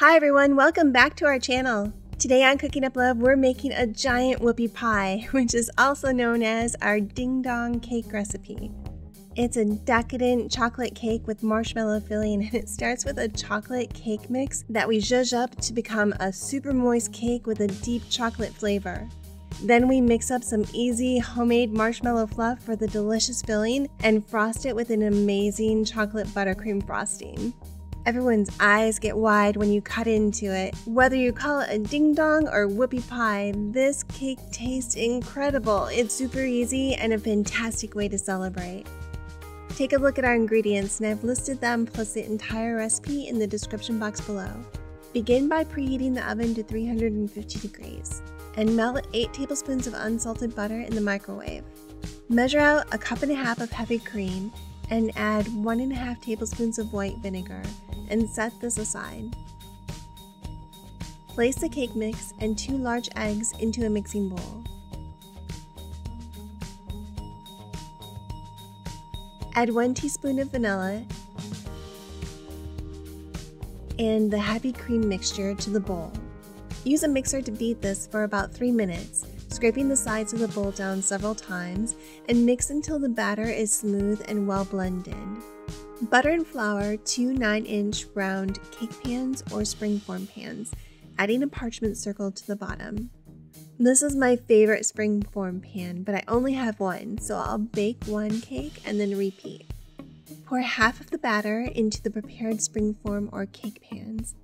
Hi everyone, welcome back to our channel. Today on Cooking Up Love, we're making a giant whoopie pie, which is also known as our ding dong cake recipe. It's a decadent chocolate cake with marshmallow filling, and it starts with a chocolate cake mix that we zhuzh up to become a super moist cake with a deep chocolate flavor. Then we mix up some easy homemade marshmallow fluff for the delicious filling and frost it with an amazing chocolate buttercream frosting. Everyone's eyes get wide when you cut into it. Whether you call it a ding dong or whoopie pie, this cake tastes incredible. It's super easy and a fantastic way to celebrate. Take a look at our ingredients, and I've listed them plus the entire recipe in the description box below. Begin by preheating the oven to 350 degrees and melt 8 tablespoons of unsalted butter in the microwave. Measure out 1.5 cups of heavy cream and add 1.5 tablespoons of white vinegar and set this aside. Place the cake mix and 2 large eggs into a mixing bowl. Add 1 teaspoon of vanilla and the heavy cream mixture to the bowl. Use a mixer to beat this for about 3 minutes, scraping the sides of the bowl down several times, and mix until the batter is smooth and well blended. Butter and flour 2 9-inch round cake pans or springform pans, adding a parchment circle to the bottom. This is my favorite springform pan, but I only have one, so I'll bake 1 cake and then repeat. Pour half of the batter into the prepared springform or cake pans,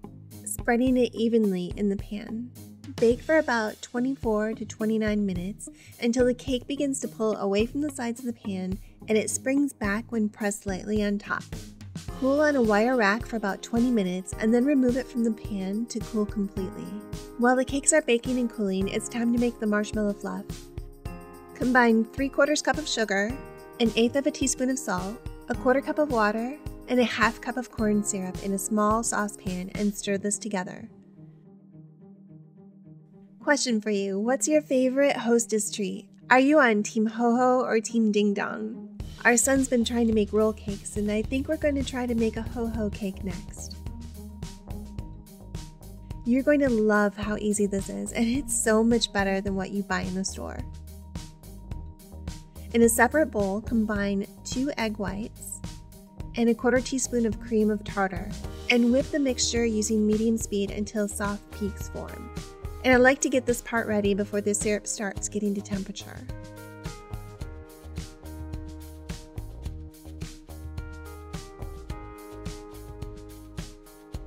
spreading it evenly in the pan. Bake for about 24 to 29 minutes until the cake begins to pull away from the sides of the pan and it springs back when pressed lightly on top. Cool on a wire rack for about 20 minutes and then remove it from the pan to cool completely. While the cakes are baking and cooling, it's time to make the marshmallow fluff. Combine 3/4 cup of sugar, 1/8 teaspoon of salt, 1/4 cup of water, and 1/2 cup of corn syrup in a small saucepan and stir this together. Question for you, what's your favorite hostess treat? Are you on Team Ho-Ho or Team Ding Dong? Our son's been trying to make roll cakes, and I think we're going to try to make a Ho-Ho cake next. You're going to love how easy this is, and it's so much better than what you buy in the store. In a separate bowl, combine 2 egg whites and 1/4 teaspoon of cream of tartar, and whip the mixture using medium speed until soft peaks form. And I like to get this part ready before the syrup starts getting to temperature.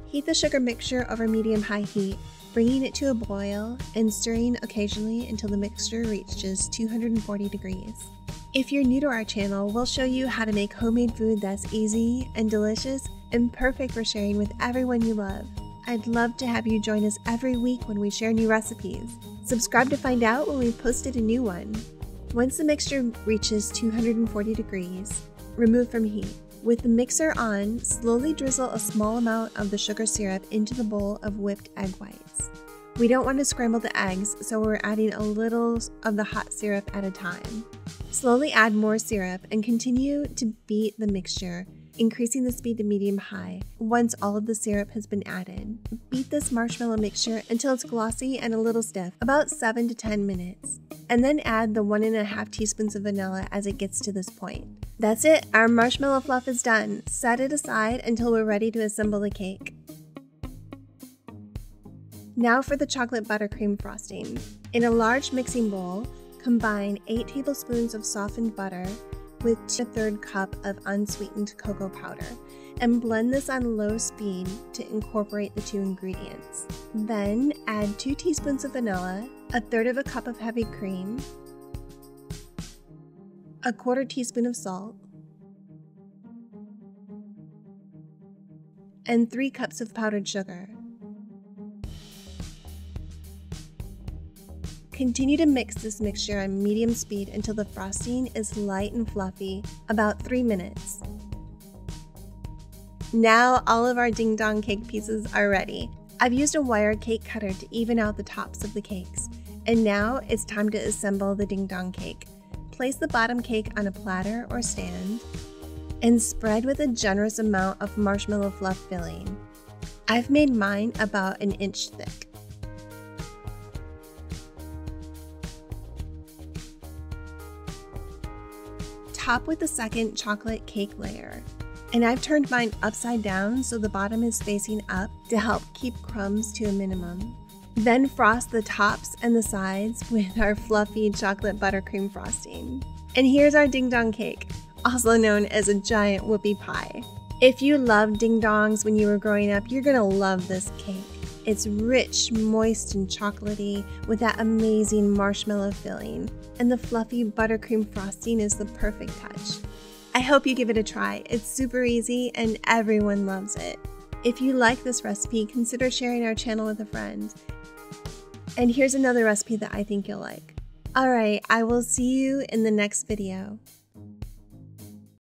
Heat the sugar mixture over medium-high heat, bringing it to a boil and stirring occasionally until the mixture reaches 240 degrees. If you're new to our channel, we'll show you how to make homemade food that's easy and delicious and perfect for sharing with everyone you love. I'd love to have you join us every week when we share new recipes. Subscribe to find out when we've posted a new one. Once the mixture reaches 240 degrees, remove from heat. With the mixer on, slowly drizzle a small amount of the sugar syrup into the bowl of whipped egg whites. We don't want to scramble the eggs, so we're adding a little of the hot syrup at a time. Slowly add more syrup and continue to beat the mixture, increasing the speed to medium-high once all of the syrup has been added. Beat this marshmallow mixture until it's glossy and a little stiff, about 7 to 10 minutes, and then add the 1.5 teaspoons of vanilla as it gets to this point. That's it, our marshmallow fluff is done. Set it aside until we're ready to assemble the cake. Now for the chocolate buttercream frosting. In a large mixing bowl, combine 8 tablespoons of softened butter with 1/3 cup of unsweetened cocoa powder and blend this on low speed to incorporate the 2 ingredients. Then add 2 teaspoons of vanilla, 1/3 cup of heavy cream, 1/4 teaspoon of salt, and 3 cups of powdered sugar. Continue to mix this mixture on medium speed until the frosting is light and fluffy, about 3 minutes. Now all of our ding dong cake pieces are ready. I've used a wire cake cutter to even out the tops of the cakes, and now it's time to assemble the ding dong cake. Place the bottom cake on a platter or stand and spread with a generous amount of marshmallow fluff filling. I've made mine about an inch thick. Top with the second chocolate cake layer. And I've turned mine upside down so the bottom is facing up to help keep crumbs to a minimum. Then frost the tops and the sides with our fluffy chocolate buttercream frosting. And here's our ding dong cake, also known as a giant whoopie pie. If you loved ding dongs when you were growing up, you're gonna love this cake. It's rich, moist, and chocolatey with that amazing marshmallow filling, and the fluffy buttercream frosting is the perfect touch. I hope you give it a try. It's super easy and everyone loves it. If you like this recipe, consider sharing our channel with a friend. And here's another recipe that I think you'll like. Alright, I will see you in the next video.